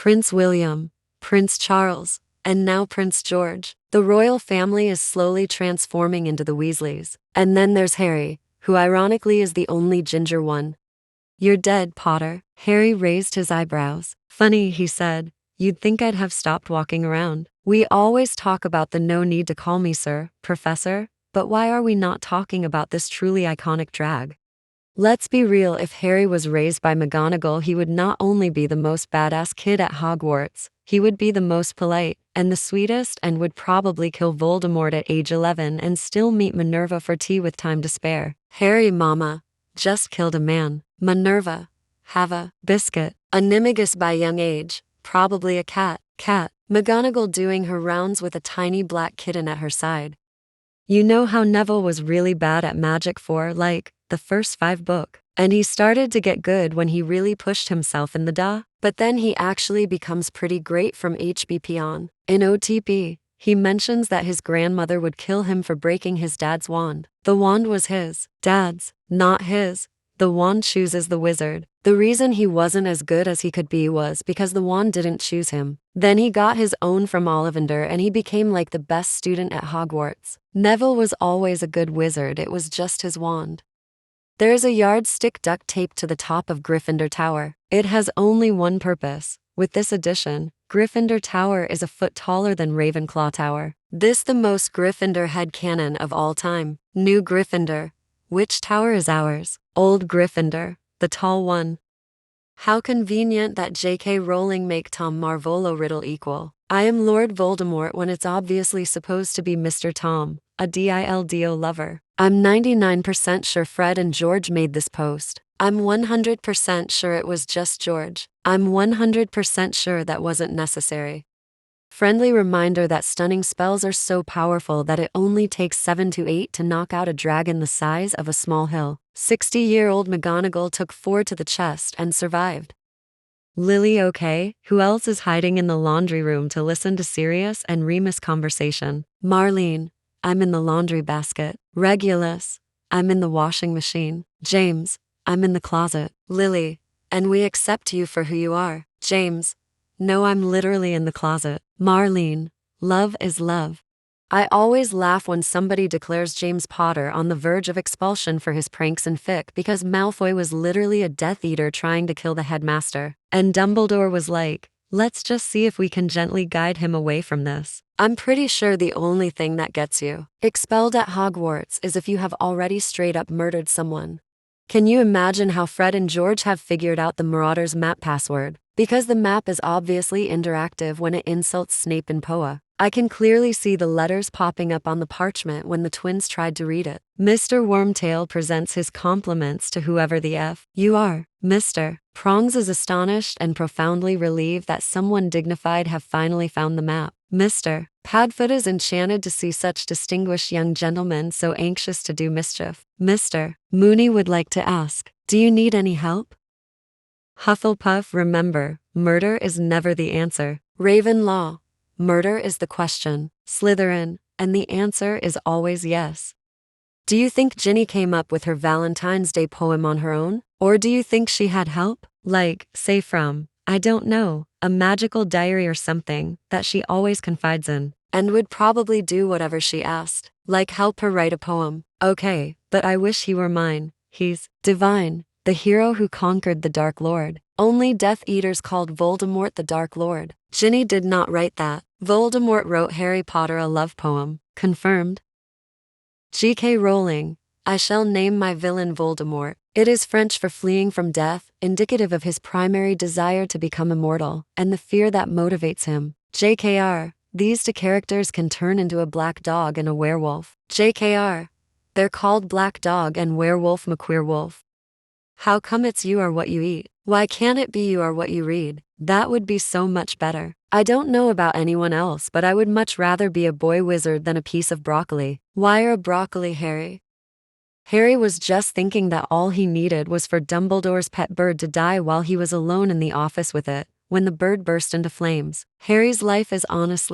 Prince William, Prince Charles, and now Prince George. The royal family is slowly transforming into the Weasleys. And then there's Harry, who ironically is the only ginger one. "You're dead, Potter." Harry raised his eyebrows. "Funny," he said. "You'd think I'd have stopped walking around. We always talk about the no need to call me sir, professor, but why are we not talking about this truly iconic drag?" Let's be real, if Harry was raised by McGonagall, he would not only be the most badass kid at Hogwarts, he would be the most polite and the sweetest, and would probably kill Voldemort at age 11 and still meet Minerva for tea with time to spare. Harry, mama, just killed a man. Minerva, have a biscuit. Animagus by young age, probably a cat. McGonagall doing her rounds with a tiny black kitten at her side. You know how Neville was really bad at magic for, like, the first 5 books, and he started to get good when he really pushed himself in the but then he actually becomes pretty great from HBP on. In OTP, he mentions that his grandmother would kill him for breaking his dad's wand. The wand was his dad's, not his. The wand chooses the wizard. The reason he wasn't as good as he could be was because the wand didn't choose him. Then he got his own from Ollivander and he became like the best student at Hogwarts. Neville was always a good wizard, it was just his wand. There's a yardstick duct taped to the top of Gryffindor Tower. It has only one purpose. With this addition, Gryffindor Tower is a foot taller than Ravenclaw Tower. This the most Gryffindor headcanon of all time. New Gryffindor. Which tower is ours? Old Gryffindor, the tall one. How convenient that J.K. Rowling make Tom Marvolo riddle equal. I am Lord Voldemort when it's obviously supposed to be Mr. Tom, a dildo lover. I'm 99% sure Fred and George made this post. I'm 100% sure it was just George. I'm 100% sure that wasn't necessary. Friendly reminder that stunning spells are so powerful that it only takes 7 to 8 to knock out a dragon the size of a small hill. 60-year-old McGonagall took 4 to the chest and survived. Lily okay? Who else is hiding in the laundry room to listen to Sirius and Remus conversation? Marlene, I'm in the laundry basket. Regulus, I'm in the washing machine. James, I'm in the closet. Lily, and we accept you for who you are. James, no, I'm literally in the closet. Marlene, love is love. I always laugh when somebody declares James Potter on the verge of expulsion for his pranks and fic because Malfoy was literally a Death Eater trying to kill the headmaster. And Dumbledore was like, let's just see if we can gently guide him away from this. I'm pretty sure the only thing that gets you expelled at Hogwarts is if you have already straight up murdered someone. Can you imagine how Fred and George have figured out the Marauders map password? Because the map is obviously interactive when it insults Snape and Poa. I can clearly see the letters popping up on the parchment when the twins tried to read it. Mr. Wormtail presents his compliments to whoever the F you are, Mr. Prongs is astonished and profoundly relieved that someone dignified have finally found the map. Mr. Padfoot is enchanted to see such distinguished young gentlemen so anxious to do mischief. Mr. Mooney would like to ask, do you need any help? Hufflepuff, remember, murder is never the answer. Ravenlaw, murder is the question. Slytherin, and the answer is always yes. Do you think Ginny came up with her Valentine's Day poem on her own? Or do you think she had help? Like, say from, I don't know, a magical diary or something that she always confides in, and would probably do whatever she asked, like help her write a poem. Okay, but I wish he were mine. He's divine, the hero who conquered the Dark Lord. Only Death Eaters called Voldemort the Dark Lord. Ginny did not write that. Voldemort wrote Harry Potter a love poem. Confirmed. J.K. Rowling, I shall name my villain Voldemort. It is French for fleeing from death, indicative of his primary desire to become immortal, and the fear that motivates him. JKR, these 2 characters can turn into a black dog and a werewolf. JKR, they're called Black Dog and Werewolf McQueerwolf. How come it's you are what you eat? Why can't it be you are what you read? That would be so much better. I don't know about anyone else, but I would much rather be a boy wizard than a piece of broccoli. Why are broccoli, Harry? Harry was just thinking that all he needed was for Dumbledore's pet bird to die while he was alone in the office with it, when the bird burst into flames. Harry's life is honestly